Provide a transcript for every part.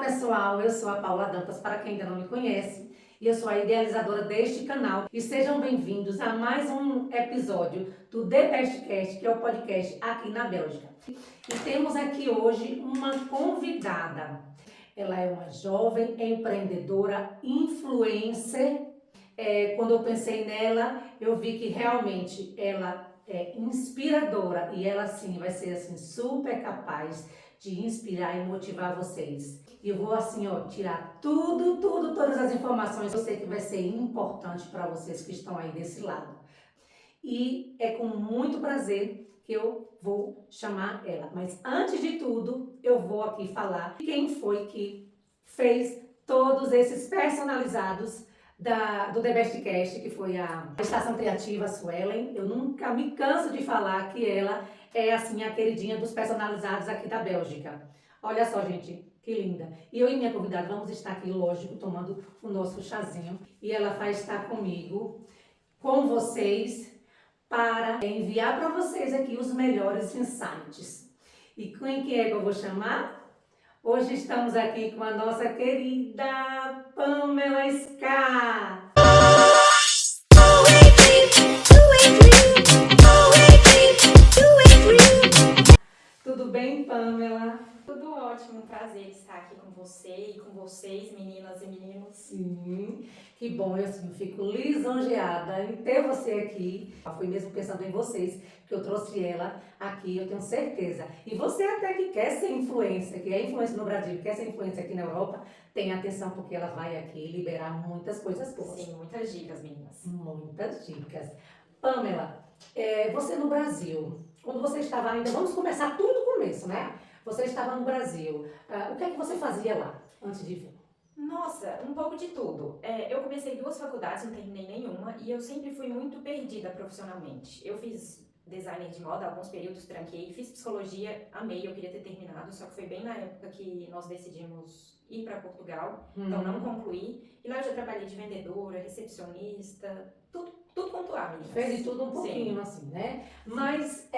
pessoal, eu sou a Paula Dantas, para quem ainda não me conhece, e eu sou a idealizadora deste canal. E sejam bem-vindos a mais um episódio do The Bestcast, que é o podcast aqui na Bélgica. E temos aqui hoje uma convidada. Ela é uma jovem empreendedora, influencer. Quando eu pensei nela, eu vi que realmente ela é inspiradora e ela sim vai ser assim super capaz de inspirar e motivar vocês. E eu vou assim, ó, tirar todas as informações. Eu sei que vai ser importante para vocês que estão aí desse lado. E é com muito prazer que eu vou chamar ela. Mas antes de tudo, eu vou aqui falar quem foi que fez todos esses personalizados do The Bestcast, que foi a Estação Criativa Suelen. Eu nunca me canso de falar que ela é assim a queridinha dos personalizados aqui da Bélgica. Olha só, gente, que linda. E eu e minha convidada vamos estar aqui, lógico, tomando o nosso chazinho. E ela vai estar comigo, com vocês, para enviar para vocês aqui os melhores insights. E quem que é que eu vou chamar? Hoje estamos aqui com a nossa querida Pamela Ska. Tudo bem, Pamela? Tudo ótimo, um prazer estar aqui com você e com vocês, meninas e meninos. Sim, que bom, eu assim, fico lisonjeada em ter você aqui. Foi mesmo pensando em vocês que eu trouxe ela aqui, eu tenho certeza. E você até que quer ser influencer, que é influencer no Brasil, quer ser influencer aqui na Europa, tenha atenção porque ela vai aqui liberar muitas coisas boas. Sim, muitas dicas, meninas. Muitas dicas. Pamela, você no Brasil, quando você estava ainda, vamos começar tudo do começo, né? Você estava no Brasil, o que é que você fazia lá, antes de vir? Nossa, um pouco de tudo. Eu comecei 2 faculdades, não terminei nenhuma, e eu sempre fui muito perdida profissionalmente. Eu fiz design de moda, alguns períodos tranquei, fiz psicologia, amei, eu queria ter terminado, só que foi bem na época que nós decidimos ir para Portugal, então não concluí. E lá eu já trabalhei de vendedora, recepcionista, tudo quanto há, meninas. Fez de tudo um pouquinho, Sim. assim, né? Mas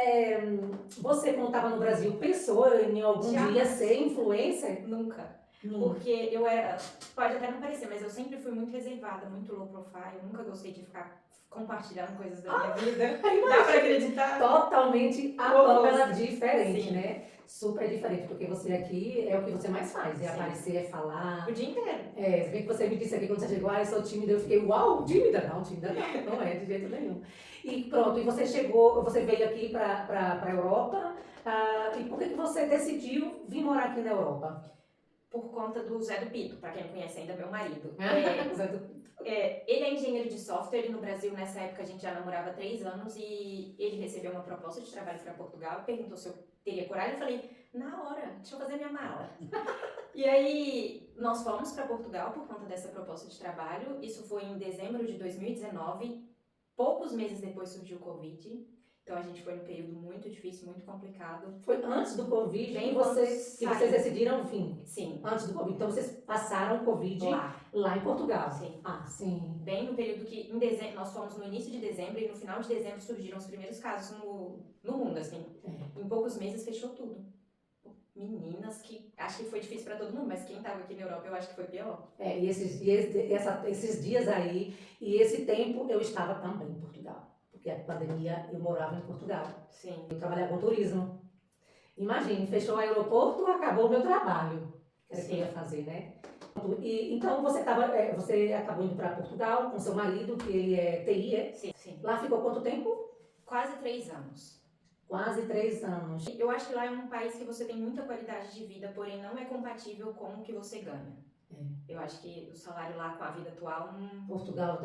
você, quando estava no Brasil, pensou em algum dia ser influencer? Nunca. Porque eu era, pode até não parecer, mas eu sempre fui muito reservada, muito low profile, eu nunca gostei de ficar compartilhando coisas da minha vida. Dá pra acreditar? Totalmente a Pamela diferente, Sim. né? Super diferente, porque você aqui é o que você mais faz, é Sim. aparecer, é falar. O dia inteiro. Se bem que você me disse aqui quando você chegou, eu sou tímida, eu fiquei, uau, tímida? Não, tímida não é de jeito nenhum. E pronto, e você chegou, você veio aqui pra Europa, e por que você decidiu vir morar aqui na Europa? Por conta do Zé do Pito, pra quem não conhece ainda, meu marido. Zé do Pito. Ele é engenheiro de software e no Brasil, nessa época, a gente já namorava há 3 anos e ele recebeu uma proposta de trabalho para Portugal, perguntou se eu teria coragem, eu falei, na hora, deixa eu fazer minha mala. E aí, nós fomos para Portugal por conta dessa proposta de trabalho, isso foi em dezembro de 2019, poucos meses depois surgiu o Covid. Então a gente foi num período muito difícil, muito complicado. Foi antes do Covid Bem que vocês decidiram vir? Sim. Antes do Covid. Então vocês passaram o Covid lá em Portugal? Sim. Ah, sim. Bem no período que, em dezembro, nós fomos no início de dezembro e no final de dezembro surgiram os primeiros casos no mundo, assim. Em poucos meses fechou tudo. Meninas, que acho que foi difícil para todo mundo, mas quem estava aqui na Europa eu acho que foi pior. E esses dias aí, e esse tempo eu estava também em Portugal. Porque a pandemia eu morava em Portugal. Sim. Eu trabalhava com turismo. Imagine, fechou o aeroporto, acabou o meu trabalho. Que era o que eu ia fazer, né? E, então você acabou indo para Portugal com seu marido, que ele é TI, é? Sim. Lá ficou quanto tempo? Quase 3 anos. Quase 3 anos. Eu acho que lá é um país que você tem muita qualidade de vida, porém não é compatível com o que você ganha. Eu acho que o salário lá com a vida atual... Portugal,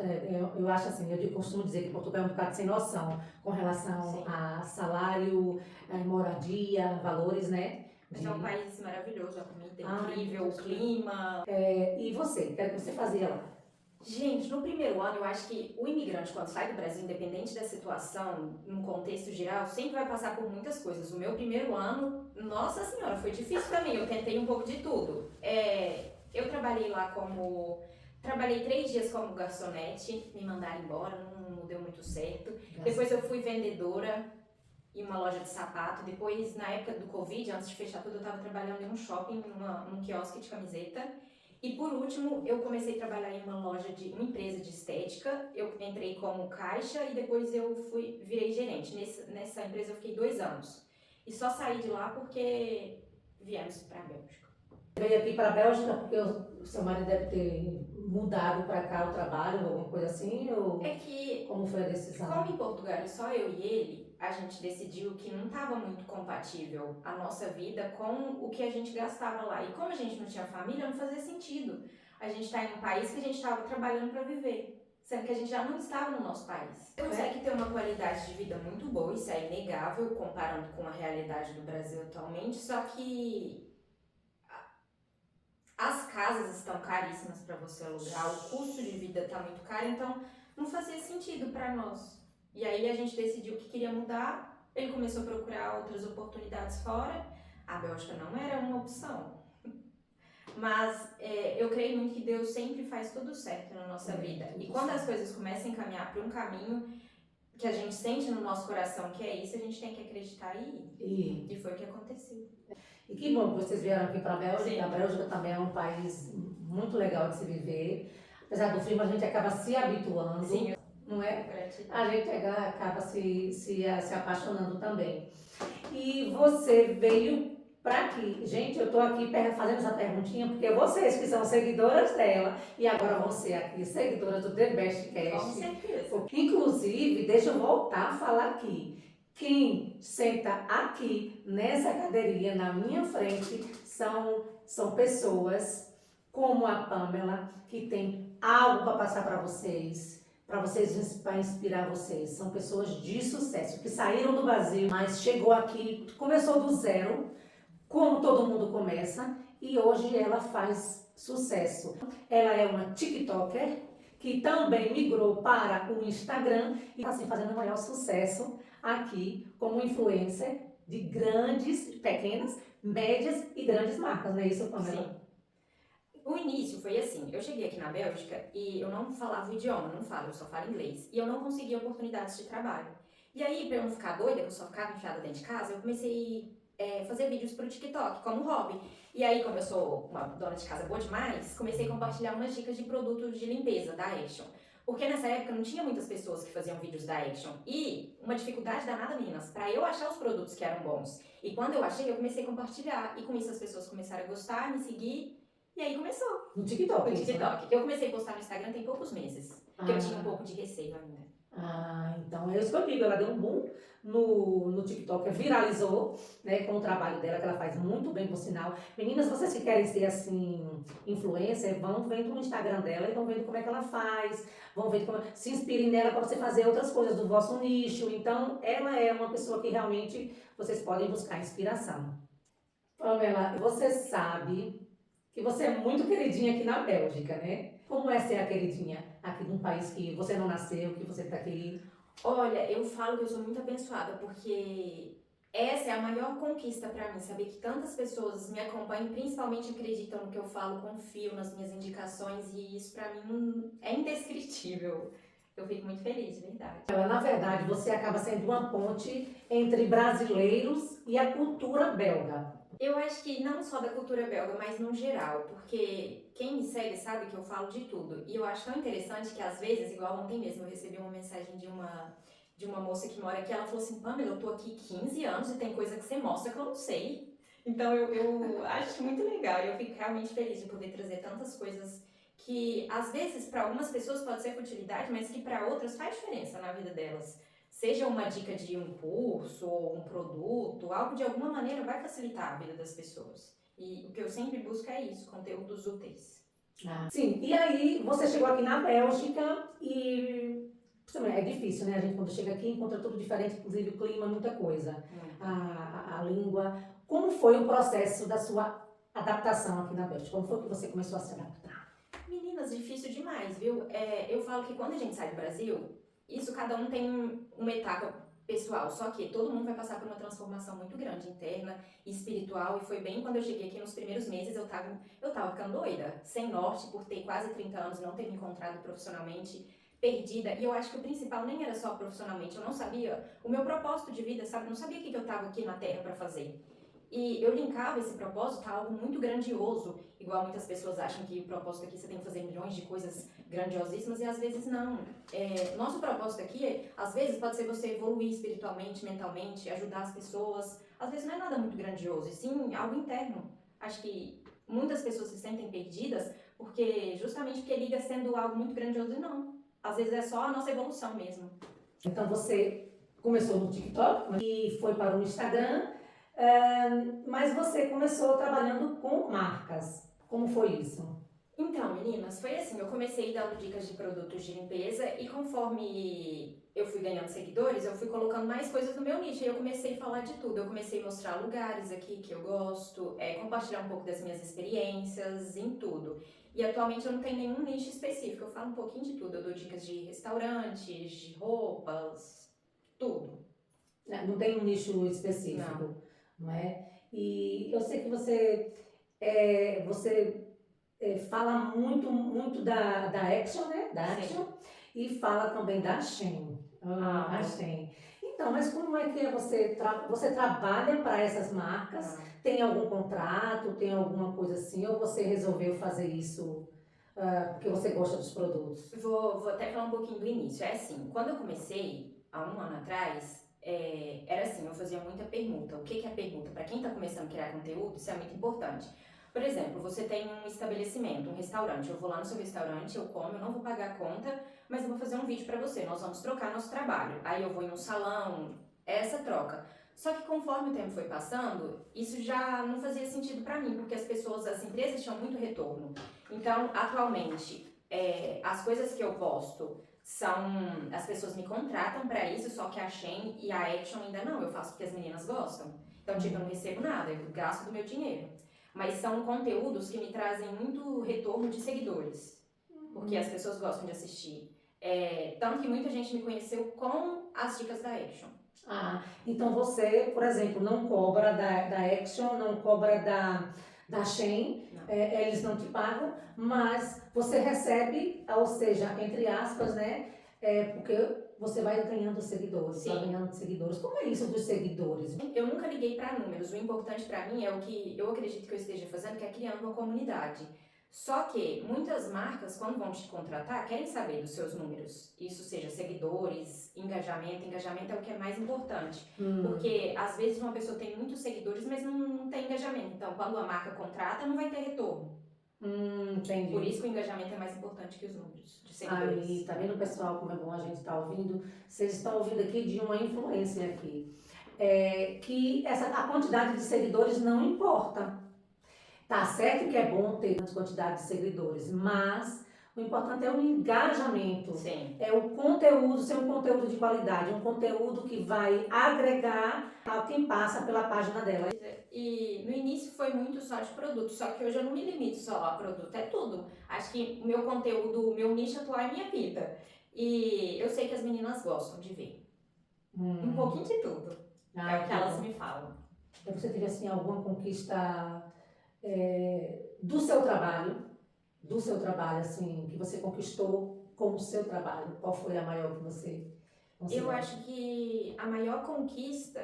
eu acho assim, eu costumo dizer que Portugal é um bocado sem noção com relação a salário, moradia, valores, né? Mas é um país maravilhoso, a comida é incrível, o clima... E você? O que você fazia lá? Gente, no primeiro ano, eu acho que o imigrante, quando sai do Brasil, independente da situação, num contexto geral, sempre vai passar por muitas coisas. O meu primeiro ano, nossa senhora, foi difícil também, eu tentei um pouco de tudo. Eu trabalhei lá trabalhei 3 dias como garçonete, me mandaram embora, não deu muito certo. Depois eu fui vendedora, e uma loja de sapato. Depois, na época do Covid, antes de fechar tudo, eu estava trabalhando em um shopping, num quiosque de camiseta. E por último, eu comecei a trabalhar em uma empresa de estética. Eu entrei como caixa e depois eu virei gerente. Nessa empresa eu fiquei 2 anos. E só saí de lá porque viemos para a Bélgica. Veio aqui para a Bélgica porque o seu marido deve ter mudado para cá o trabalho, alguma coisa assim? Ou É que, como foi a decisão? como em Portugal era só eu e ele, a gente decidiu que não estava muito compatível a nossa vida com o que a gente gastava lá. E como a gente não tinha família, não fazia sentido a gente estar em um país que a gente estava trabalhando para viver, sendo que a gente já não estava no nosso país. Você consegue ter uma qualidade de vida muito boa, isso é inegável, comparando com a realidade do Brasil atualmente, só que as casas estão caríssimas para você alugar, o custo de vida está muito caro, então não fazia sentido para nós. E aí a gente decidiu que queria mudar, ele começou a procurar outras oportunidades fora, a Bélgica não era uma opção. Mas eu creio muito que Deus sempre faz tudo certo na nossa vida. E quando as coisas começam a caminhar para um caminho que a gente sente no nosso coração que é isso, a gente tem que acreditar e ir. E foi o que aconteceu. E que bom que vocês vieram aqui para a Bélgica. Sim. A Bélgica também é um país muito legal de se viver. Apesar do frio, a gente acaba se habituando. Sim, não é? gratidão. A gente acaba se apaixonando também. E você veio para aqui. Gente, eu estou aqui fazendo essa perguntinha porque vocês que são seguidoras dela e agora você aqui, seguidora do The Best Cast. Com certeza. Inclusive, deixa eu voltar a falar aqui. Quem senta aqui nessa cadeirinha na minha frente são pessoas como a Pamela que tem algo para passar para vocês para inspirar vocês. São pessoas de sucesso que saíram do Brasil, mas chegou aqui, começou do zero, como todo mundo começa, e hoje ela faz sucesso. Ela é uma TikToker que também migrou para o Instagram e está assim, fazendo o maior sucesso aqui como influencer de grandes, pequenas, médias e grandes marcas, não é isso, Pamela? Sim. O início foi assim, eu cheguei aqui na Bélgica e eu não falava o idioma, não falo, eu só falo inglês. E eu não conseguia oportunidades de trabalho. E aí, pra eu não ficar doida, que eu só ficava enfiada dentro de casa, eu comecei a fazer vídeos pro TikTok, como hobby. E aí, como eu sou uma dona de casa boa demais, comecei a compartilhar umas dicas de produtos de limpeza da Action. Porque nessa época não tinha muitas pessoas que faziam vídeos da Action. E uma dificuldade danada, meninas, pra eu achar os produtos que eram bons. E quando eu achei, eu comecei a compartilhar. E com isso as pessoas começaram a gostar, me seguir. E aí começou. No TikTok. No isso, TikTok. né? Eu comecei a postar no Instagram tem poucos meses. Porque eu tinha um pouco de receio ainda. Então é isso que eu digo, ela deu um boom no TikTok, viralizou, né, com o trabalho dela, que ela faz muito bem, por sinal. Meninas, vocês que querem ser, assim, influencer, vão vendo o Instagram dela e vão vendo como é que ela faz, vão vendo como, se inspirem nela para você fazer outras coisas do vosso nicho. Então, ela é uma pessoa que realmente vocês podem buscar inspiração. Pamela, você sabe que você é muito queridinha aqui na Bélgica, né? Como é ser a queridinha aqui num país que você não nasceu, que você está aqui? Olha, eu falo que eu sou muito abençoada, porque essa é a maior conquista pra mim, saber que tantas pessoas me acompanham, principalmente acreditam no que eu falo, confiam nas minhas indicações, e isso pra mim é indescritível. Eu fico muito feliz, de verdade. Na verdade, você acaba sendo uma ponte entre brasileiros e a cultura belga. Eu acho que não só da cultura belga, mas no geral, porque quem me segue sabe que eu falo de tudo. E eu acho tão interessante que às vezes, igual ontem mesmo, eu recebi uma mensagem de uma moça que mora aqui, ela falou assim, Pamela, eu tô aqui 15 anos e tem coisa que você mostra que eu não sei. Então eu acho muito legal e eu fico realmente feliz de poder trazer tantas coisas que às vezes para algumas pessoas pode ser futilidade, mas que para outras faz diferença na vida delas. Seja uma dica de um curso ou um produto, algo de alguma maneira vai facilitar a vida das pessoas. E o que eu sempre busco é isso, conteúdos úteis. Sim, e aí você chegou aqui na Bélgica e é difícil, né? A gente quando chega aqui encontra tudo diferente, inclusive o clima, muita coisa. A língua. Como foi o processo da sua adaptação aqui na Bélgica? Como foi que você começou a se adaptar? Meninas, difícil demais, viu? Eu falo que quando a gente sai do Brasil, isso cada um tem uma etapa pessoal, só que todo mundo vai passar por uma transformação muito grande, interna e espiritual, e foi bem quando eu cheguei aqui nos primeiros meses, eu tava ficando doida, sem norte, por ter quase 30 anos, não ter me encontrado profissionalmente, perdida, e eu acho que o principal nem era só profissionalmente, eu não sabia o meu propósito de vida, sabe? Eu não sabia o que eu estava aqui na Terra para fazer. E eu linkava esse propósito a algo muito grandioso, igual muitas pessoas acham que o propósito aqui você tem que fazer milhões de coisas grandiosíssimas, e às vezes não. Nosso propósito aqui, às vezes, pode ser você evoluir espiritualmente, mentalmente, ajudar as pessoas. Às vezes não é nada muito grandioso, e sim algo interno. Acho que muitas pessoas se sentem perdidas justamente porque liga sendo algo muito grandioso e não. Às vezes é só a nossa evolução mesmo. Então você começou no TikTok e foi para o Instagram, mas você começou trabalhando com marcas. Como foi isso? Então, meninas, foi assim, eu comecei dando dicas de produtos de limpeza e conforme eu fui ganhando seguidores, eu fui colocando mais coisas no meu nicho e eu comecei a falar de tudo. Eu comecei a mostrar lugares aqui que eu gosto, compartilhar um pouco das minhas experiências em tudo. E atualmente eu não tenho nenhum nicho específico, eu falo um pouquinho de tudo. Eu dou dicas de restaurantes, de roupas, tudo. Não tem um nicho específico, não é? E eu sei que você fala muito da Action, né? Da Sim. Action, e fala também da Shein. A Shein. Então, mas como é que você trabalha para essas marcas? Tem algum contrato? Tem alguma coisa assim? Ou você resolveu fazer isso porque você gosta dos produtos? Vou até falar um pouquinho do início. É assim, quando eu comecei, há um ano atrás, era assim, eu fazia muita permuta. O que é permuta? Para quem está começando a criar conteúdo, isso é muito importante. Por exemplo, você tem um estabelecimento, um restaurante. Eu vou lá no seu restaurante, eu como, eu não vou pagar a conta, mas eu vou fazer um vídeo para você. Nós vamos trocar nosso trabalho. Aí eu vou em um salão, essa troca. Só que conforme o tempo foi passando, isso já não fazia sentido para mim, porque as empresas tinham muito retorno. Então, atualmente, as coisas que eu posto as pessoas me contratam para isso, só que a Shein e a Action ainda não, eu faço porque as meninas gostam. Então, tipo, eu não recebo nada, eu gasto do meu dinheiro. Mas são conteúdos que me trazem muito retorno de seguidores, porque as pessoas gostam de assistir. Tanto que muita gente me conheceu com as dicas da Action. Então você, por exemplo, não cobra da Action, não cobra da Shein, eles não te pagam, mas você recebe, ou seja, entre aspas, né? Porque você vai ganhando seguidores, Sim. vai ganhando seguidores. Como é isso dos seguidores? Eu nunca liguei para números, o importante para mim é o que eu acredito que eu esteja fazendo, que é criando uma comunidade. Só que muitas marcas, quando vão te contratar, querem saber dos seus números. Isso seja seguidores, engajamento. Engajamento é o que é mais importante. Porque, às vezes, uma pessoa tem muitos seguidores, mas não tem engajamento. Então, quando a marca contrata, não vai ter retorno. Entendi. Por isso que o engajamento é mais importante que os números de seguidores. Aí, tá vendo, pessoal, como é bom a gente estar ouvindo? Vocês estão ouvindo aqui de uma influência aqui. Que a quantidade de seguidores não importa. Tá certo que é bom ter quantidade de seguidores, mas o importante é o engajamento. Sim. É o conteúdo, ser um conteúdo de qualidade, um conteúdo que vai agregar a quem passa pela página dela. E no início foi muito só de produto, só que hoje eu não me limito só a produto, é tudo. Acho que o meu conteúdo, o meu nicho atual é minha vida. E eu sei que as meninas gostam de ver. Um pouquinho de tudo. É o que elas me falam. Você teve assim alguma conquista do seu trabalho, assim, que você conquistou com o seu trabalho? Qual foi a maior que você considera? Eu acho que a maior conquista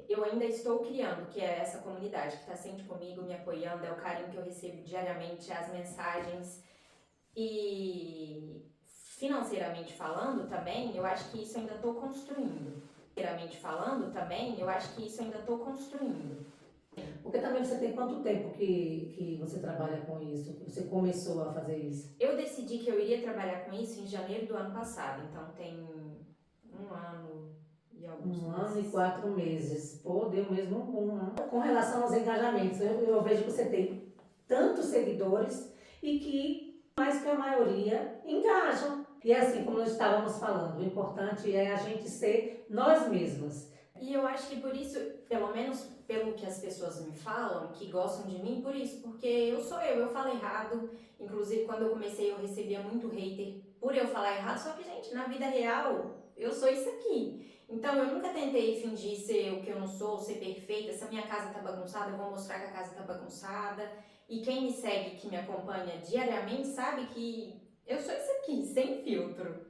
eu ainda estou criando, que é essa comunidade que está sempre comigo, me apoiando, é o carinho que eu recebo diariamente, as mensagens. E financeiramente falando também, eu acho que isso eu ainda estou construindo. Financeiramente falando também, eu acho que isso eu ainda estou construindo. Porque também você tem quanto tempo que você trabalha com isso, que você começou a fazer isso? Eu decidi que eu iria trabalhar com isso em janeiro do ano passado, então tem um ano e alguns meses. 1 ano e 4 meses. Pô, deu mesmo um boom, né? Com relação aos engajamentos, eu vejo que você tem tantos seguidores e que mais que a maioria engajam. E é assim, como nós estávamos falando, o importante é a gente ser nós mesmas. E eu acho que por isso, pelo menos pelo que as pessoas me falam, que gostam de mim, por isso, porque eu sou eu falo errado. Inclusive, quando eu comecei, eu recebia muito hater por eu falar errado, só que, gente, na vida real, eu sou isso aqui. Então, eu nunca tentei fingir ser o que eu não sou, ser perfeita. Se a minha casa tá bagunçada, eu vou mostrar que a casa tá bagunçada. E quem me segue, que me acompanha diariamente, sabe que Eu sou isso aqui, sem filtro.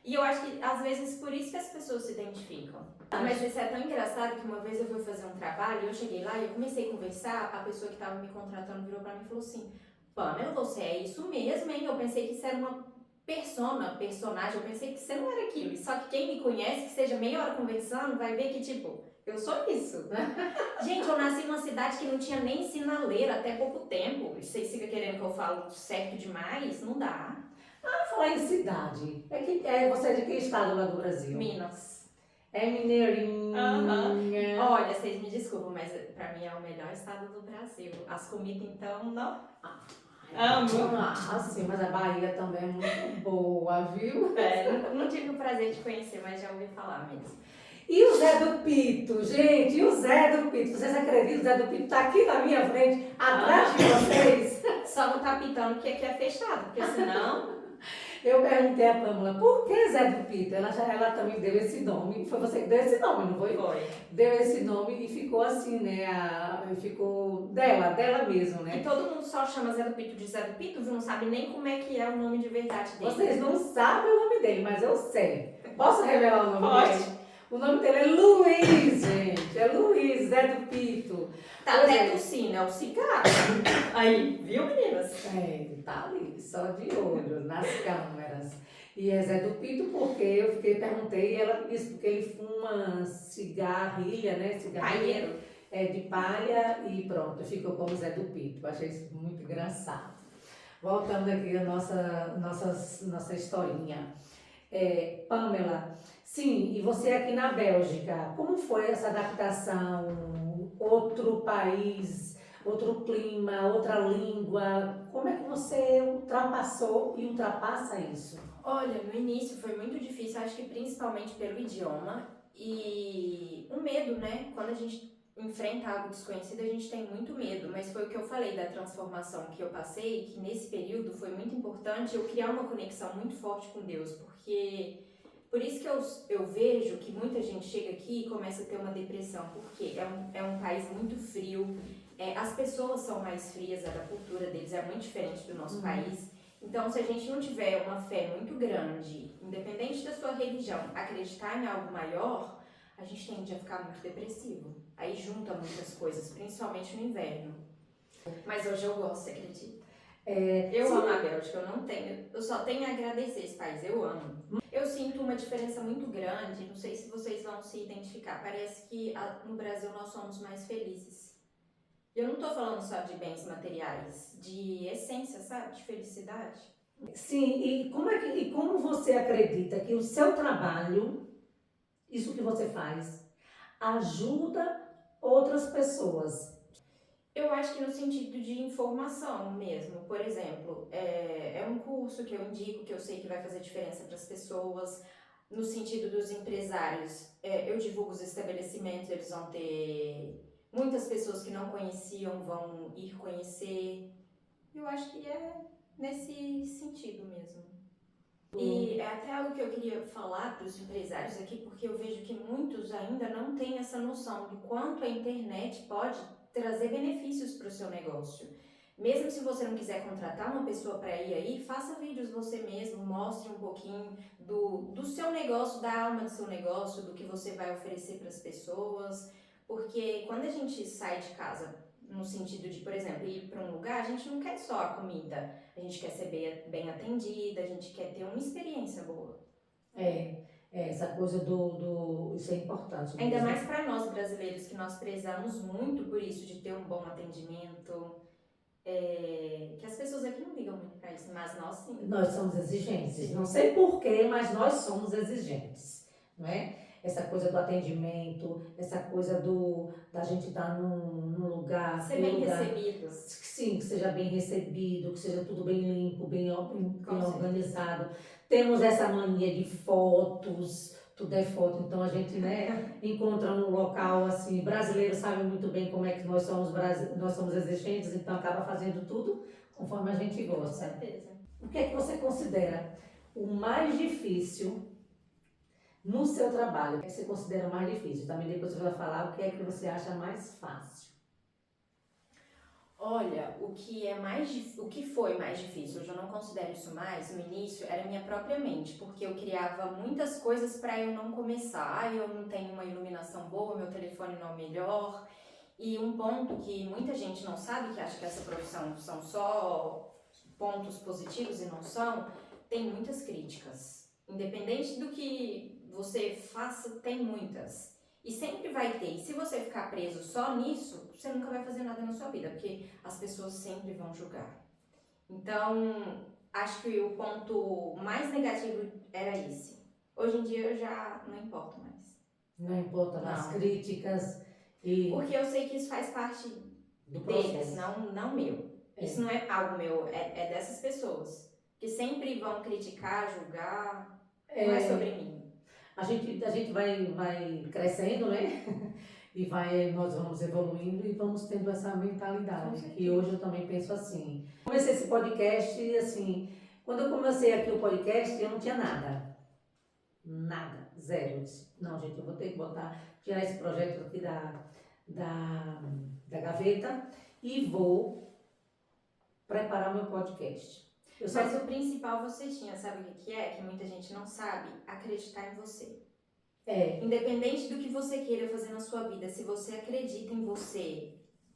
E eu acho que, às vezes, por isso que as pessoas se identificam. Mas isso é tão engraçado que uma vez eu fui fazer um trabalho, eu cheguei lá e eu comecei a conversar, a pessoa que estava me contratando virou pra mim e falou assim, Pamela, você é isso mesmo, hein? Eu pensei que isso era uma personagem, eu pensei que você não era aquilo. Só que quem me conhece, que seja meia hora conversando, vai ver que, tipo, eu sou isso. Gente, eu nasci numa cidade que não tinha nem sinaleira até pouco tempo. Vocês ficam querendo que eu falo certo demais? Não dá. Falar em cidade, você é de que estado lá do Brasil? Minas. É mineirinha. Olha, vocês me desculpam, mas pra mim é o melhor estado do Brasil. As comidas, então, não. Amo. Ah, sim, mas a Bahia também é muito boa, viu? Não tive o prazer de conhecer, mas já ouvi falar mesmo. E o Zé do Pito, gente, e o Zé do Pito? Vocês acreditam? O Zé do Pito tá aqui na minha frente, atrás de vocês. Só não tá pitando porque aqui é fechado, porque senão... Eu perguntei a Pâmela, por que Zé do Pito? Ela também deu esse nome. Foi você que deu esse nome, não foi? Foi. Deu esse nome e ficou assim, né? Ficou dela mesmo, né? E todo mundo só chama Zé do Pito de Zé do Pito, não sabe nem como é que é o nome de verdade dele. Vocês não sabem o nome dele, mas eu sei. Posso revelar o nome Pode. dele? O nome dele é Luiz, gente. É Luiz, Zé do Pito. Tá até tossindo, é o cigarro. Aí, viu, meninas? Ele tá ali, só de olho, nas câmeras. E é Zé do Pito porque eu perguntei e ela disse porque ele fuma cigarrilha, né? Paieiro. De palha e pronto, ficou como Zé do Pito. Eu achei isso muito engraçado. Voltando aqui à nossa historinha. Pamela, sim, e você aqui na Bélgica, como foi essa adaptação? Outro país, outro clima, outra língua, como é que você ultrapassou e ultrapassa isso? Olha, no início foi muito difícil, acho que principalmente pelo idioma e o medo, né? Quando a gente enfrenta algo desconhecido, a gente tem muito medo, mas foi o que eu falei da transformação que eu passei, que nesse período foi muito importante eu criar uma conexão muito forte com Deus, porque por isso que eu vejo que muita gente chega aqui e começa a ter uma depressão, porque é um país muito frio, as pessoas são mais frias, a cultura deles é muito diferente do nosso país. Então, se a gente não tiver uma fé muito grande, independente da sua religião, acreditar em algo maior, a gente tende a ficar muito depressivo. Aí junta muitas coisas, principalmente no inverno. Mas hoje eu gosto, você acredita? Eu amo a Bélgica, eu só tenho a agradecer esse país, eu amo. Eu sinto uma diferença muito grande, não sei se vocês vão se identificar, parece que no Brasil nós somos mais felizes. Eu não tô falando só de bens materiais, de essência, sabe? De felicidade. Sim, e como você acredita que o seu trabalho, isso que você faz, ajuda outras pessoas? Eu acho que no sentido de informação mesmo. Por exemplo, é um curso que eu indico, que eu sei que vai fazer diferença para as pessoas. No sentido dos empresários, eu divulgo os estabelecimentos, eles vão ter... Muitas pessoas que não conheciam vão ir conhecer. Eu acho que é nesse sentido mesmo. E é até algo que eu queria falar para os empresários aqui, porque eu vejo que muitos ainda não têm essa noção do quanto a internet pode trazer benefícios para o seu negócio. Mesmo se você não quiser contratar uma pessoa para ir aí, faça vídeos você mesmo, mostre um pouquinho do seu negócio, da alma do seu negócio, do que você vai oferecer para as pessoas. Porque quando a gente sai de casa, no sentido de, por exemplo, ir para um lugar, a gente não quer só a comida, a gente quer ser bem atendida, a gente quer ter uma experiência boa. Essa coisa isso é importante. Ainda mais para nós brasileiros, que nós prezamos muito por isso, de ter um bom atendimento, que as pessoas aqui não ligam muito para isso, mas nós sim. Nós somos exigentes. Sim. Não sei porquê, mas nós somos exigentes, não é? Essa coisa do atendimento, essa coisa da gente estar num lugar... Ser bem recebido. Sim, que seja bem recebido, que seja tudo bem limpo, bem organizado. Temos essa mania de fotos, tudo é foto, então a gente, né, encontra um local assim, brasileiro sabe muito bem como é que nós somos exigentes, então acaba fazendo tudo conforme a gente gosta. Com certeza. O que é que você considera o mais difícil no seu trabalho? O que é que você considera mais difícil? Também depois você vai falar o que é que você acha mais fácil. Olha, o que foi mais difícil, hoje eu não considero isso mais, no início era a minha própria mente, porque eu criava muitas coisas para eu não começar. Ah, eu não tenho uma iluminação boa, meu telefone não é o melhor. E um ponto que muita gente não sabe, que acha que essa profissão são só pontos positivos e não são, tem muitas críticas. Independente do que você faça, tem muitas. E sempre vai ter. E se você ficar preso só nisso, você nunca vai fazer nada na sua vida, porque as pessoas sempre vão julgar. Então, acho que o ponto mais negativo era esse. Hoje em dia eu já não importo mais. Não importa as Não. críticas e Porque eu sei que isso faz parte do deles, processo. não meu. É. Isso não é algo meu, é dessas pessoas. Que sempre vão criticar, julgar. Não é sobre mim. A gente vai crescendo, né? Nós vamos evoluindo e vamos tendo essa mentalidade. Que hoje eu também penso assim. Comecei esse podcast e assim, quando eu comecei aqui o podcast, eu não tinha nada. Nada, zero. Eu disse, não, gente, eu vou ter que tirar esse projeto aqui da gaveta e vou preparar o meu podcast. Mas o principal você tinha, sabe o que é? Que muita gente não sabe, acreditar em você. Independente do que você queira fazer na sua vida, se você acredita em você,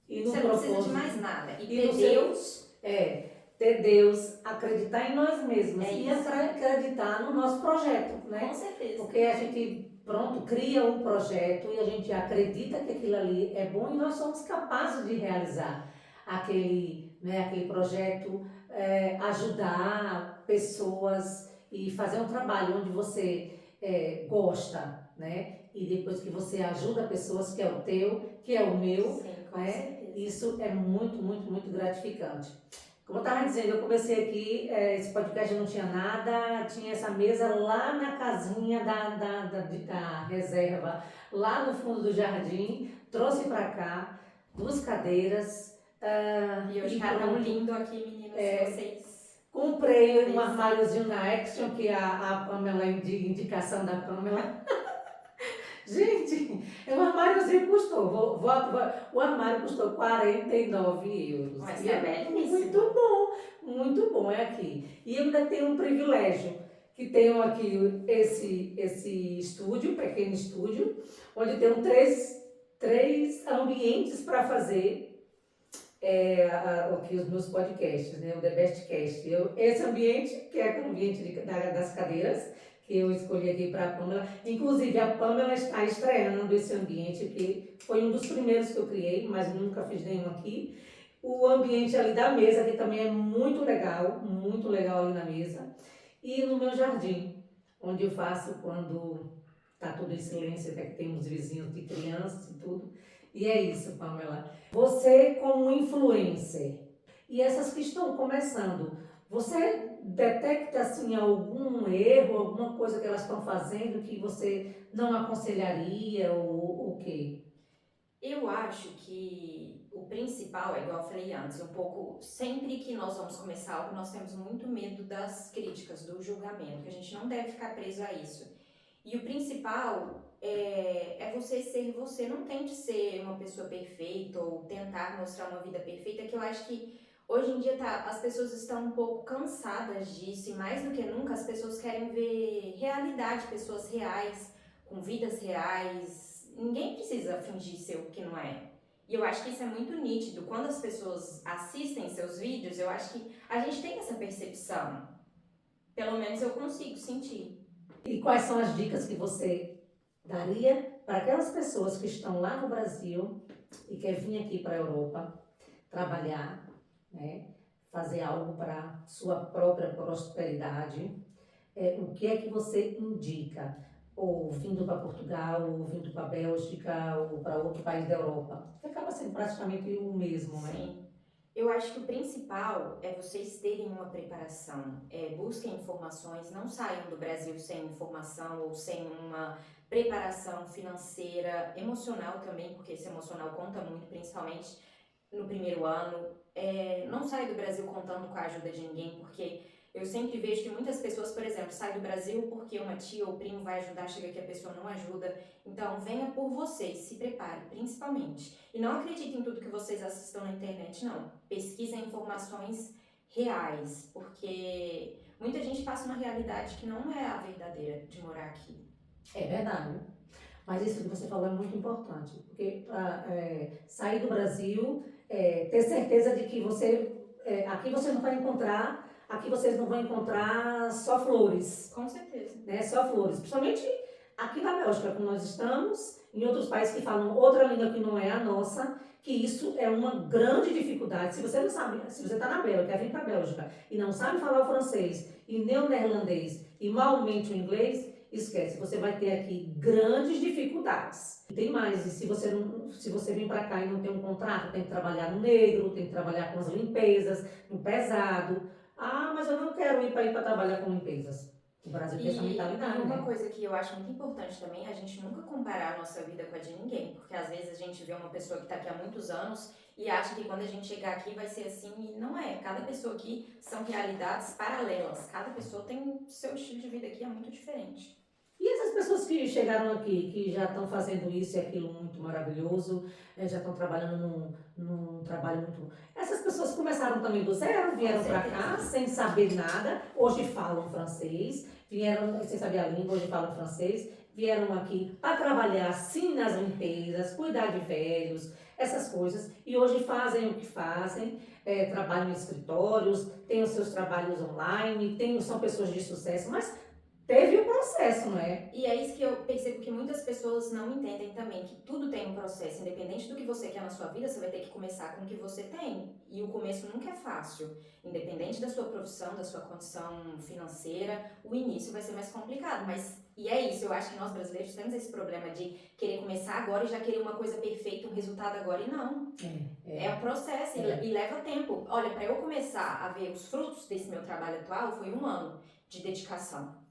você não precisa de mais nada. E ter Deus... ter Deus, acreditar em nós mesmos e isso. acreditar no nosso projeto, né? Com certeza. Porque a gente, cria um projeto e a gente acredita que aquilo ali é bom e nós somos capazes de realizar aquele projeto, ajudar pessoas e fazer um trabalho onde você gosta, né? E depois que você ajuda pessoas, que é o teu, que é o meu, sim, com né? certeza. Isso é muito, muito, muito gratificante. Como eu estava dizendo, eu comecei aqui, esse podcast não tinha nada, tinha essa mesa lá na casinha da reserva, lá no fundo do jardim, trouxe para cá 2 cadeiras. E hoje tá tão lindo aqui, meninas, vocês. Comprei um armáriozinho na Action, que é a Pamela, indicação da Pamela. Gente, o armáriozinho custou, o armário custou 49 euros. Mas e é belíssimo. Muito bom é aqui. E eu ainda tenho um privilégio, que tenho aqui esse estúdio, pequeno estúdio, onde tenho três ambientes para fazer aqui os meus podcasts, né? O The Best Cast. Esse ambiente, que é o ambiente das cadeiras, que eu escolhi aqui para a Pamela. Inclusive, a Pamela está estreando esse ambiente, que foi um dos primeiros que eu criei, mas nunca fiz nenhum aqui. O ambiente ali da mesa, que também é muito legal ali na mesa. E no meu jardim, onde eu faço quando está tudo em silêncio, até que tem uns vizinhos de crianças e tudo. E é isso, Pamela. Você como influencer, e essas que estão começando, você detecta assim algum erro, alguma coisa que elas estão fazendo que você não aconselharia ou o quê? Eu acho que o principal, é igual eu falei antes, um pouco, sempre que nós vamos começar algo, nós temos muito medo das críticas, do julgamento, que a gente não deve ficar preso a isso. E o principal é você ser você, não tente ser uma pessoa perfeita ou tentar mostrar uma vida perfeita, que eu acho que hoje em dia as pessoas estão um pouco cansadas disso e mais do que nunca as pessoas querem ver realidade, pessoas reais, com vidas reais. Ninguém precisa fingir ser o que não é. E eu acho que isso é muito nítido. Quando as pessoas assistem seus vídeos, eu acho que a gente tem essa percepção. Pelo menos eu consigo sentir. E quais são as dicas que você daria para aquelas pessoas que estão lá no Brasil e querem vir aqui para a Europa trabalhar, né, fazer algo para sua própria prosperidade? O que é que você indica? Ou vindo para Portugal, ou vindo para a Bélgica, ou para outro país da Europa? Que acaba sendo praticamente o mesmo, né? Sim. Eu acho que o principal é vocês terem uma preparação. Busquem informações, não saiam do Brasil sem informação ou sem uma preparação financeira, emocional também, porque esse emocional conta muito, principalmente no primeiro ano. Não saia do Brasil contando com a ajuda de ninguém, porque Eu sempre vejo que muitas pessoas, por exemplo, saem do Brasil porque uma tia ou primo vai ajudar, chega que a pessoa não ajuda. Então, venha por vocês, se prepare, principalmente. E não acreditem em tudo que vocês assistam na internet, não. Pesquisem informações reais, porque muita gente passa uma realidade que não é a verdadeira de morar aqui. É verdade. Mas isso que você falou é muito importante, porque sair do Brasil, ter certeza de que aqui você não vai encontrar, aqui vocês não vão encontrar só flores, Com certeza. né? Só flores. Principalmente aqui na Bélgica, como nós estamos, em outros países que falam outra língua que não é a nossa, que isso é uma grande dificuldade. Se você não sabe, se você está na Bélgica, quer vir para a Bélgica e não sabe falar o francês e nem o neerlandês e malmente o inglês, esquece, você vai ter aqui grandes dificuldades. E tem mais, e se você vir para cá e não tem um contrato, tem que trabalhar no negro, tem que trabalhar com as limpezas, no pesado. Ah, mas eu não quero ir para trabalhar com limpezas. O Brasil tem essa mentalidade, E uma né? coisa que eu acho muito importante também é a gente nunca comparar a nossa vida com a de ninguém, porque às vezes a gente vê uma pessoa que está aqui há muitos anos e acha que quando a gente chegar aqui vai ser assim, e não é. Cada pessoa aqui são realidades paralelas, cada pessoa tem o seu estilo de vida aqui, é muito diferente. E essas pessoas que chegaram aqui, que já estão fazendo isso e aquilo muito maravilhoso, já estão trabalhando num trabalho muito... Essas pessoas começaram também do zero, vieram para cá sem saber nada, hoje falam francês, vieram sem saber a língua, hoje falam francês, vieram aqui para trabalhar sim nas limpezas, cuidar de velhos, essas coisas, e hoje fazem o que fazem, trabalham em escritórios, têm os seus trabalhos online, são pessoas de sucesso, mas teve o processo, não é? E é isso que eu percebo que muitas pessoas não entendem também, que tudo tem um processo, independente do que você quer na sua vida, você vai ter que começar com o que você tem. E o começo nunca é fácil. Independente da sua profissão, da sua condição financeira, o início vai ser mais complicado. E é isso, eu acho que nós brasileiros temos esse problema de querer começar agora e já querer uma coisa perfeita, um resultado agora, e não. É um processo e leva tempo. Olha, para eu começar a ver os frutos desse meu trabalho atual, foi 1 ano de dedicação.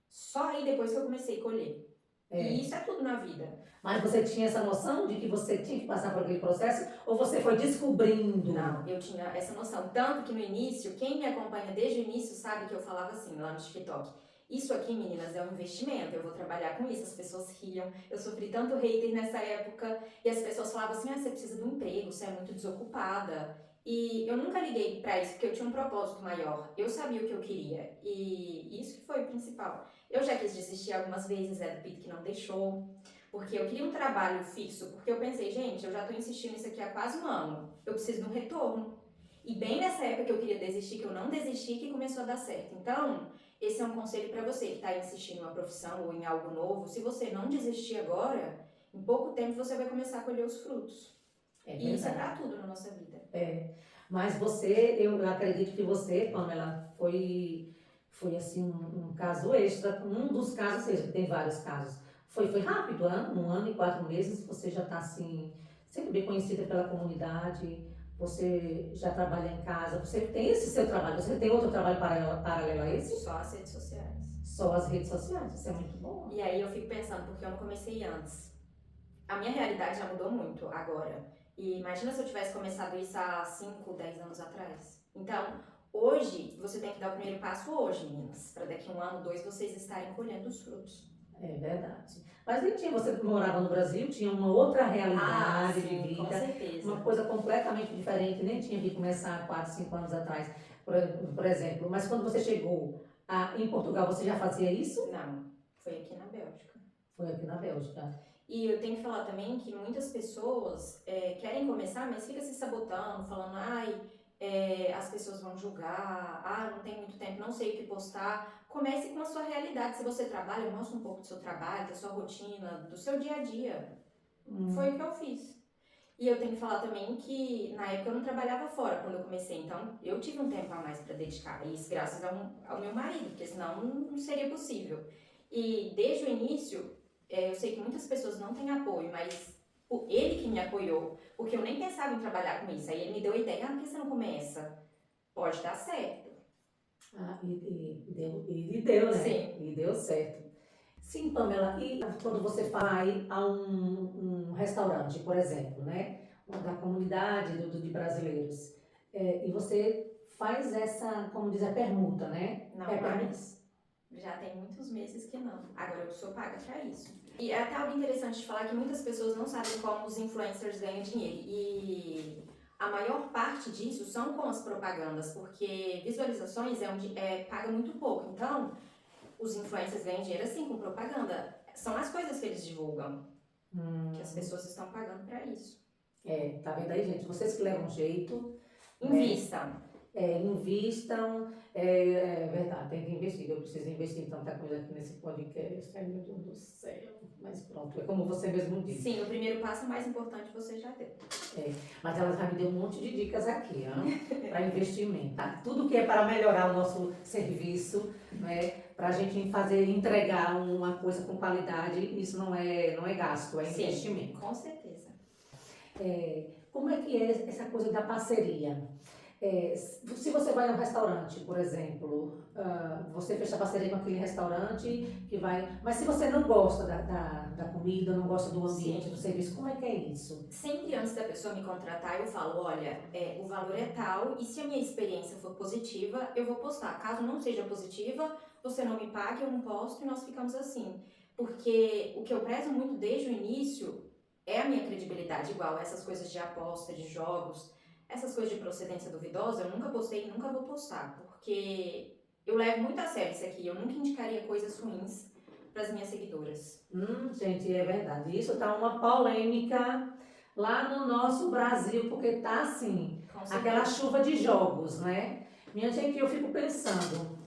Só aí depois que eu comecei a colher. E isso é tudo na vida. Mas você tinha essa noção de que você tinha que passar por aquele processo? Ou você foi descobrindo? Não, eu tinha essa noção. Tanto que no início, quem me acompanha desde o início sabe que eu falava assim lá no TikTok. Isso aqui, meninas, é um investimento, eu vou trabalhar com isso. As pessoas riam, eu sofri tanto hater nessa época. E as pessoas falavam assim, você precisa de um emprego, você é muito desocupada. E eu nunca liguei pra isso, porque eu tinha um propósito maior. Eu sabia o que eu queria. E isso que foi o principal. Eu já quis desistir algumas vezes, do Pito que não deixou. Porque eu queria um trabalho fixo. Porque eu pensei, gente, eu já tô insistindo nisso aqui há quase 1 ano. Eu preciso de um retorno. E bem nessa época que eu queria desistir, que eu não desisti, que começou a dar certo. Então, esse é um conselho pra você que tá insistindo em uma profissão ou em algo novo. Se você não desistir agora, em pouco tempo você vai começar a colher os frutos. E isso é pra tudo na nossa vida. Mas eu acredito que você, Pamela, foi assim um caso extra, um dos casos, ou seja, tem vários casos. Foi rápido, 1 ano e 4 meses, você já está assim, sempre bem conhecida pela comunidade, você já trabalha em casa, você tem esse seu trabalho, você tem outro trabalho paralelo a esse? Só as redes sociais. Só as redes sociais, isso é muito bom. E aí eu fico pensando, porque eu não comecei antes. A minha realidade já mudou muito agora. E imagina se eu tivesse começado isso há 5, 10 anos atrás. Então, hoje, você tem que dar o primeiro passo hoje, meninas. Para daqui 1 ano, 2, vocês estarem colhendo os frutos. É verdade. Mas nem tinha, você que morava no Brasil, tinha uma outra realidade de vida. Com certeza. Uma coisa completamente diferente, nem tinha que começar há 4, 5 anos atrás, por exemplo. Mas quando você chegou em Portugal, você já fazia isso? Não, foi aqui na Bélgica. Foi aqui na Bélgica. E eu tenho que falar também que muitas pessoas querem começar, mas fica se sabotando, falando, as pessoas vão julgar, não tem muito tempo, não sei o que postar. Comece com a sua realidade. Se você trabalha, mostre um pouco do seu trabalho, da sua rotina, do seu dia a dia. Foi o que eu fiz. E eu tenho que falar também que na época eu não trabalhava fora quando eu comecei, então eu tive um tempo a mais para dedicar. E isso graças ao meu marido, porque senão não seria possível. E desde o início, eu sei que muitas pessoas não têm apoio, mas ele que me apoiou, porque eu nem pensava em trabalhar com isso. Aí ele me deu a ideia, por que você não começa? Pode dar certo. E deu, né? Sim. E deu certo. Sim, Pamela, e quando você vai a um restaurante, por exemplo, né? Da comunidade de brasileiros, e você faz essa, como diz, a permuta, né? Não É mais. Já tem muitos meses que não. Agora eu sou paga pra isso. E é até algo interessante de falar que muitas pessoas não sabem como os influencers ganham dinheiro. E a maior parte disso são com as propagandas, porque visualizações paga muito pouco. Então, os influencers ganham dinheiro assim com propaganda. São as coisas que eles divulgam, que as pessoas estão pagando pra isso. Tá vendo aí, gente? Vocês que levam jeito, né? Invistam. Invistam, verdade, tem que investir. Eu preciso investir em tanta coisa aqui nesse podcast. Ai, meu Deus do céu. Mas pronto, é como você mesmo disse. Sim, o primeiro passo mais importante você já deu. Mas ela já me deu um monte de dicas aqui, para investimento. Tá? Tudo que é para melhorar o nosso serviço, né? Para a gente entregar uma coisa com qualidade, isso não é gasto, é Sim, investimento. com certeza. Como é que é essa coisa da parceria? Se você vai a um restaurante, por exemplo, você fecha parceria com aquele restaurante que vai. Mas se você não gosta da comida, não gosta do ambiente, Sim. do serviço, como é que é isso? Sempre antes da pessoa me contratar, eu falo, olha, o valor é tal e se a minha experiência for positiva, eu vou postar. Caso não seja positiva, você não me pague, eu não posto e nós ficamos assim. Porque o que eu prezo muito desde o início é a minha credibilidade, igual essas coisas de aposta, de jogos, essas coisas de procedência duvidosa, eu nunca postei e nunca vou postar, porque eu levo muito a sério isso aqui, eu nunca indicaria coisas ruins para as minhas seguidoras. Gente, é verdade. Isso tá uma polêmica lá no nosso Brasil, porque tá assim, Com certeza. aquela chuva de jogos, né? Minha gente, eu fico pensando,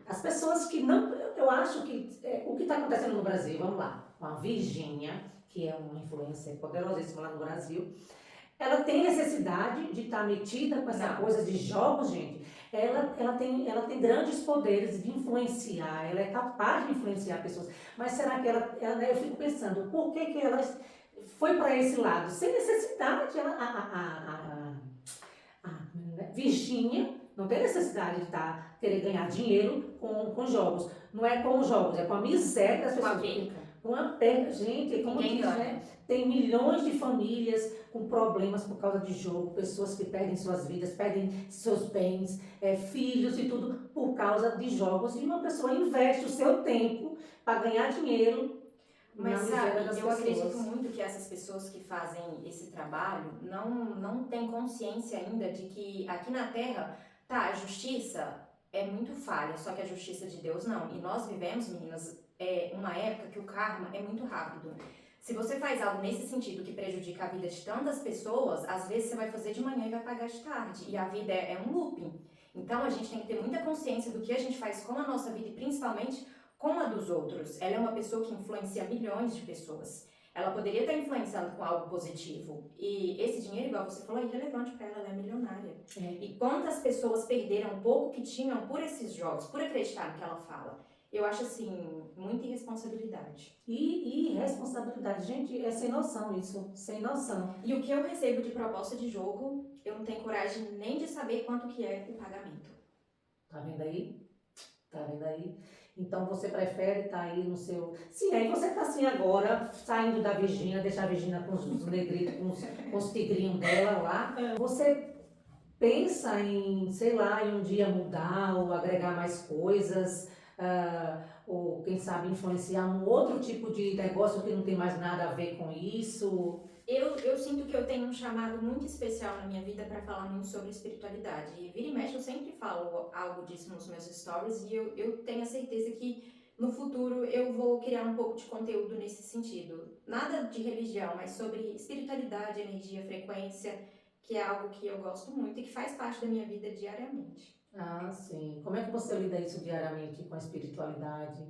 as pessoas que não. Eu acho que o que está acontecendo no Brasil, vamos lá, com a Virgínia, que é uma influencer poderosíssima lá no Brasil, ela tem necessidade de estar metida com essa Não. coisa de jogos, gente. Ela tem grandes poderes de influenciar, ela é capaz de influenciar pessoas. Mas será que eu fico pensando, por que ela foi para esse lado? Sem necessidade, Virgínia não tem necessidade de querer ganhar dinheiro com jogos. Não é com os jogos, é com a miséria das Com a pessoas. perca. Com a perda, gente, como Ninguém diz, ganha. né? Tem milhões de famílias com problemas por causa de jogo, pessoas que perdem suas vidas, perdem seus bens, filhos e tudo por causa de jogos. E uma pessoa investe o seu tempo para ganhar dinheiro na Mas miséria sabe, das eu pessoas. acredito muito que essas pessoas que fazem esse trabalho não têm consciência ainda de que aqui na Terra, a justiça é muito falha, só que a justiça de Deus não. E nós vivemos, meninas, uma época que o karma é muito rápido. Se você faz algo nesse sentido que prejudica a vida de tantas pessoas, às vezes você vai fazer de manhã e vai pagar de tarde. E a vida é um looping. Então a gente tem que ter muita consciência do que a gente faz com a nossa vida e principalmente com a dos outros. Ela é uma pessoa que influencia milhões de pessoas. Ela poderia estar influenciando com algo positivo. E esse dinheiro, igual você falou, é irrelevante para ela, ela é milionária. E quantas pessoas perderam o pouco que tinham por esses jogos, por acreditar no que ela fala? Eu acho, assim, muita irresponsabilidade. E irresponsabilidade. Gente, é sem noção isso, sem noção. E o que eu recebo de proposta de jogo, eu não tenho coragem nem de saber quanto que é o pagamento. Tá vendo aí? Tá vendo aí? Então você prefere estar aí no seu. Sim, aí você tá assim agora, saindo da Virgínia, deixar a Virgínia com os negritos, com os tigrinhos dela lá. Você pensa em, sei lá, em um dia mudar ou agregar mais coisas, ou quem sabe influenciar um outro tipo de negócio que não tem mais nada a ver com isso? Eu sinto que eu tenho um chamado muito especial na minha vida para falar muito sobre espiritualidade. E vira e mexe, eu sempre falo algo disso nos meus stories e eu tenho a certeza que no futuro eu vou criar um pouco de conteúdo nesse sentido. Nada de religião, mas sobre espiritualidade, energia, frequência, que é algo que eu gosto muito e que faz parte da minha vida diariamente. Ah, sim. Como é que você lida isso diariamente com a espiritualidade?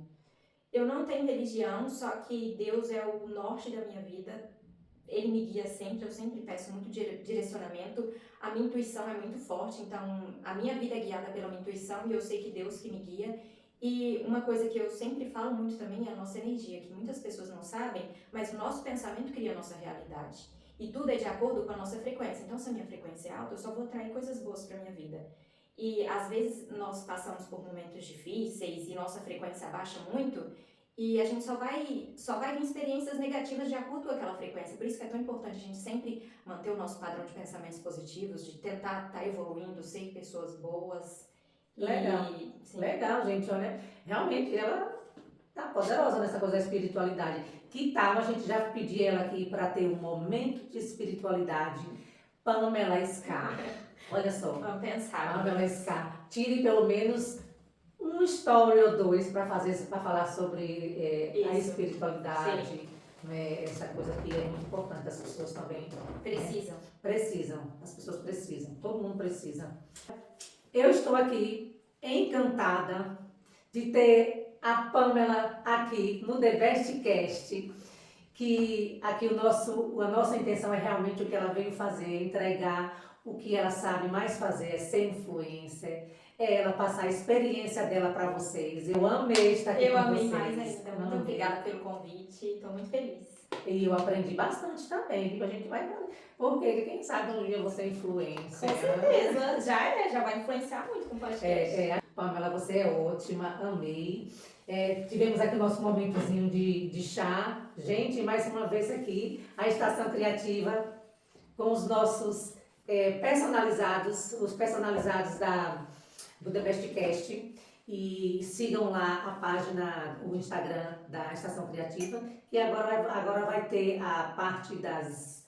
Eu não tenho religião, só que Deus é o norte da minha vida. Ele me guia sempre, eu sempre peço muito direcionamento. A minha intuição é muito forte, então a minha vida é guiada pela minha intuição e eu sei que Deus que me guia. E uma coisa que eu sempre falo muito também é a nossa energia, que muitas pessoas não sabem, mas o nosso pensamento cria a nossa realidade. E tudo é de acordo com a nossa frequência. Então, se a minha frequência é alta, eu só vou atrair coisas boas para minha vida. E às vezes nós passamos por momentos difíceis e nossa frequência abaixa muito, E a gente só vai vir experiências negativas de acordo com aquela frequência. Por isso que é tão importante a gente sempre manter o nosso padrão de pensamentos positivos, de tentar estar evoluindo, ser pessoas boas. Legal. Sim. Legal, gente, olha, realmente ela tá poderosa nessa coisa da espiritualidade. Que tal a gente já pedir ela aqui para ter um momento de espiritualidade? Pamela Scar. Olha só. Vamos pensar. Pamela Scar. Tire pelo menos um story ou dois para falar sobre a Isso. espiritualidade. Né, essa coisa que é muito importante, as pessoas também Precisam. as pessoas precisam, todo mundo precisa. Eu estou aqui encantada de ter a Pamela aqui no The Best Cast, que aqui a nossa intenção é realmente o que ela veio fazer, entregar o que ela sabe mais fazer, é ser influencer, é ela passar a experiência dela para vocês. Eu amei estar aqui com vocês. Eu amei mais ainda. Muito obrigada pelo convite. Estou muito feliz. E eu aprendi bastante também, viu? A gente vai... Porque quem sabe um dia você é influencer. Com certeza. Já vai influenciar muito com o podcast. Pamela, você é ótima, amei. Tivemos aqui o nosso momentozinho de chá. Gente, mais uma vez aqui, a Estação Criativa, com os nossos personalizados, os personalizados do The Best Cast. E sigam lá a página, o Instagram da Estação Criativa, que agora vai ter a parte das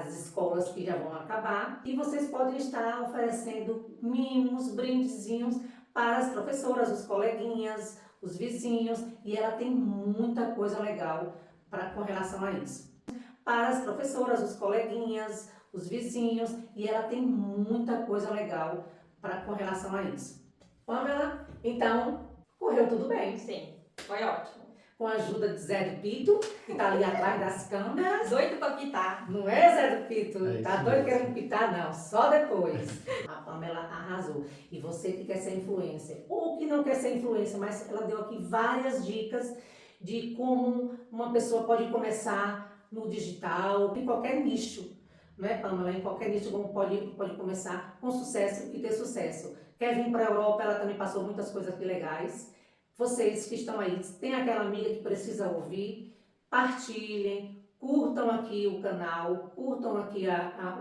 escolas que já vão acabar. E vocês podem estar oferecendo mimos, brindezinhos para as professoras, os coleguinhas, os vizinhos. E ela tem muita coisa legal com relação a isso. Para as professoras, os coleguinhas, os vizinhos. E ela tem muita coisa legal com relação a isso. Pamela, então, correu tudo bem. Sim, foi ótimo. Com a ajuda de Zé do Pito, que está ali atrás das câmeras. Doido pra pitar. Não é, Zé do Pito? É Tá isso doido mesmo. querendo pitar? Não, só depois. A Pamela arrasou. E você que quer ser influencer, ou que não quer ser influencer, mas ela deu aqui várias dicas de como uma pessoa pode começar no digital, em qualquer nicho. Não é, Pamela? Em qualquer nicho como pode começar com sucesso e ter sucesso. Quer vir para a Europa, ela também passou muitas coisas aqui legais. Vocês que estão aí, tem aquela amiga que precisa ouvir, partilhem, curtam aqui o canal, curtam aqui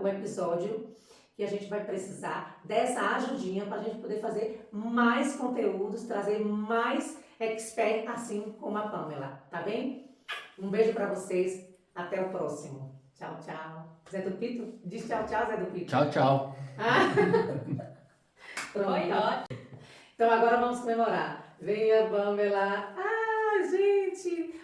o episódio, que a gente vai precisar dessa ajudinha para a gente poder fazer mais conteúdos, trazer mais expert assim como a Pamela, tá bem? Um beijo para vocês, até o próximo. Tchau, tchau. Zé do Pito? Diz tchau, tchau, Zé do Pito. Tchau, tchau. Pronto. Foi ótimo. Então agora vamos comemorar. Venha, Pamela. Ah, gente!